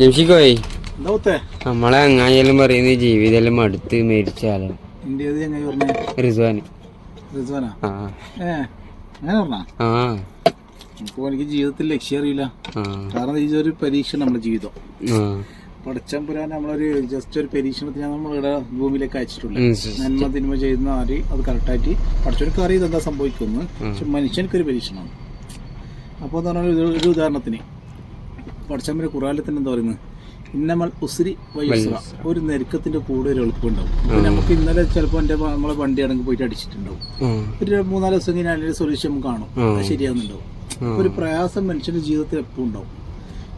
ജംഷിക്കോയി നമ്മളെ അങ്ങായെല്ലാം പറയുന്ന ജീവിതം അടുത്ത് മരിച്ചാലോ? റിസ്വാന് എനിക്ക് ജീവിതത്തിൽ ലക്ഷ്യം അറിയില്ല. കാരണം ഇതൊരു പരീക്ഷ നമ്മുടെ ജീവിതം. പടച്ചമ്പുരാൻ നമ്മളൊരു ജസ്റ്റ് ഒരു പരീക്ഷണത്തിന് നമ്മളിവിടെ ഭൂമിയിലേക്ക് അയച്ചിട്ടുള്ള നന്മ തിന്മ ചെയ്യുന്ന ആര് അത് കറക്റ്റായിട്ട് പഠിച്ചവർക്ക് അറിയാം എന്താ സംഭവിക്കുന്നു. പക്ഷെ മനുഷ്യനക്കൊരു പരീക്ഷണമാണ്. അപ്പോൾ എന്ന് പറഞ്ഞാൽ ഒരു ഉദാഹരണത്തിന് പടച്ചമ്പുര ഖുറാനിൽ തന്നെ എന്താ പറയുന്നത്, ഇന്നമൽ ഉസ്രി വയുസ്ര, ഒരു നെരുക്കത്തിന്റെ കൂടെ ഒരു എളുപ്പമുണ്ടാവും. നമുക്ക് ഇന്നലെ ചിലപ്പോൾ നമ്മളെ വണ്ടി ആണെങ്കിൽ പോയിട്ട് അടിച്ചിട്ടുണ്ടാവും. ഒരു 3-4 ദിവസം കഴിഞ്ഞാൽ അതിന്റെ സൊല്യൂഷൻ നമുക്ക് കാണും, അത് ശരിയാകുന്നുണ്ടാവും. ഒരു പ്രയാസം മനുഷ്യന്റെ ജീവിതത്തിൽ എപ്പോഴും ഉണ്ടാവും.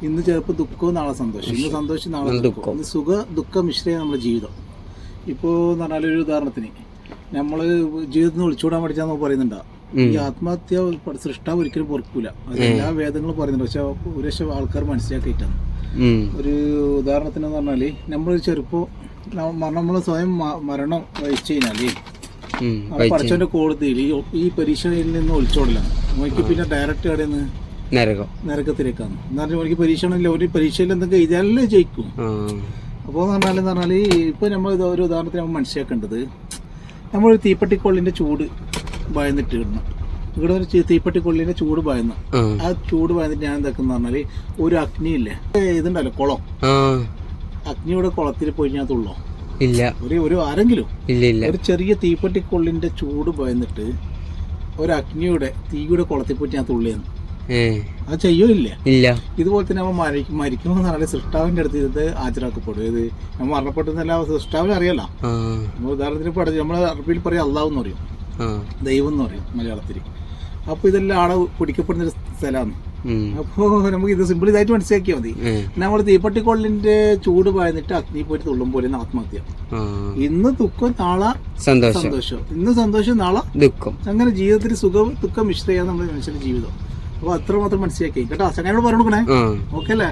ഇന്ന് ചിലപ്പോൾ ദുഃഖവും നാളെ സന്തോഷം, ഇന്ന് സന്തോഷം നാളെ ദുഃഖം, ഇന്ന് ദുഃഖ മിശ്രയാണ് നമ്മുടെ ജീവിതം. ഇപ്പോൾ എന്ന് പറഞ്ഞാൽ ഒരു ഉദാഹരണത്തിന് നമ്മൾ ജീവിതത്തിൽ നിന്ന് ഒളിച്ചോടാൻ പഠിച്ചാൽ പറയുന്നുണ്ടാ, ഈ ആത്മഹത്യ സൃഷ്ടാവ് ഒരിക്കലും പൊറുക്കൂല. അത് എല്ലാ വേദങ്ങളും പറയുന്നുണ്ട്. പക്ഷെ ഒരു ലക്ഷം ആൾക്കാർ മനസ്സിലാക്കിയിട്ടാണ്. ഒരു ഉദാഹരണത്തിന് പറഞ്ഞാല് നമ്മളൊരു ചെറുപ്പം നമ്മൾ സ്വയം മരണം വഹിച്ചു കഴിഞ്ഞാല് പഠിച്ചവന്റെ കോടതിയിൽ ഈ പരീക്ഷയിൽ നിന്ന് ഒളിച്ചോടലാണ്. നോക്കി പിന്നെ ഡയറക്റ്റ് അവിടെ നിന്ന് നരകത്തിലേക്കാണ്. എന്നാലും എനിക്ക് പരീക്ഷണില്ല, ഒരു പരീക്ഷയിൽ എന്തൊക്കെ എഴുതിയാലേ ജയിക്കും. അപ്പോൾ എന്ന് പറഞ്ഞാല് ഇപ്പൊ നമ്മൾ ഒരു ഉദാഹരണത്തിന് നമ്മൾ മനസ്സിലാക്കേണ്ടത്, നമ്മളൊരു തീപ്പെട്ടിക്കൊള്ളിന്റെ ചൂട് ഭയന്നിട്ട് ഇടണം. ഇവിടെ ഒരു തീപ്പെട്ടിക്കൊള്ളിന്റെ ചൂട് ഭയന്ന് ആ ചൂട് ഭയന്നിട്ട് ഞാൻ എന്താക്കുന്ന പറഞ്ഞാല് ഒരു അഗ്നിയില്ലേ ഇതുണ്ടല്ലോ കുളം, അഗ്നിയുടെ കുളത്തിൽ പോയി ഞാൻ തുള്ളോ ഇല്ല. ഒരു ആരെങ്കിലും ഒരു ചെറിയ തീപ്പെട്ടിക്കൊള്ളിന്റെ ചൂട് ഭയന്നിട്ട് ഒരു അഗ്നിയുടെ തീയുടെ കുളത്തിൽ പോയിട്ട് ഞാൻ തുള്ളിയെന്ന് അത് ചെയ്യോ ഇല്ല. ഇതുപോലെ തന്നെ നമ്മൾ മരിക്കുമ്പോൾ പറഞ്ഞാൽ സൃഷ്ടാവിന്റെ അടുത്ത് ഇത് ഹാജരാക്കപ്പെടും. ഇത് നമ്മൾ മരണപ്പെട്ടെന്നല്ല സൃഷ്ടാവിനെ അറിയാലോ. ഉദാഹരണത്തിന് നമ്മൾ അറബിയിൽ പറയും അള്ളാഹ് എന്ന് പറയും, ദൈവം എന്ന് പറയും മലയാളത്തിൽ. അപ്പൊ ഇതെല്ലാം ആളെ പിടിക്കപ്പെടുന്ന ഒരു സ്ഥലമാണ്. അപ്പോ നമുക്ക് ഇത് സിമ്പിൾ ഇതായിട്ട് മനസ്സിലാക്കിയാൽ മതി. നമ്മൾ തീപ്പട്ടിക്കൊള്ളിന്റെ ചൂട് പായന്നിട്ട് അഗ്നി പോയിട്ട് തുള്ളും പോലെ ആത്മഹത്യ. ഇന്ന് ദുഃഖം നാളെ സന്തോഷം, ഇന്ന് സന്തോഷം നാളെ ദുഃഖം. അങ്ങനെ ജീവിതത്തിൽ സുഖം ദുഃഖം മിശ്രയാണ് നമ്മുടെ മനുഷ്യന്റെ ജീവിതം. അപ്പൊ അത്ര മാത്രം മനസ്സിലാക്കി കേട്ടോ. ചങ്ങനോട് പറഞ്ഞു കൊടുക്കണേ. ഓക്കെ അല്ലേ?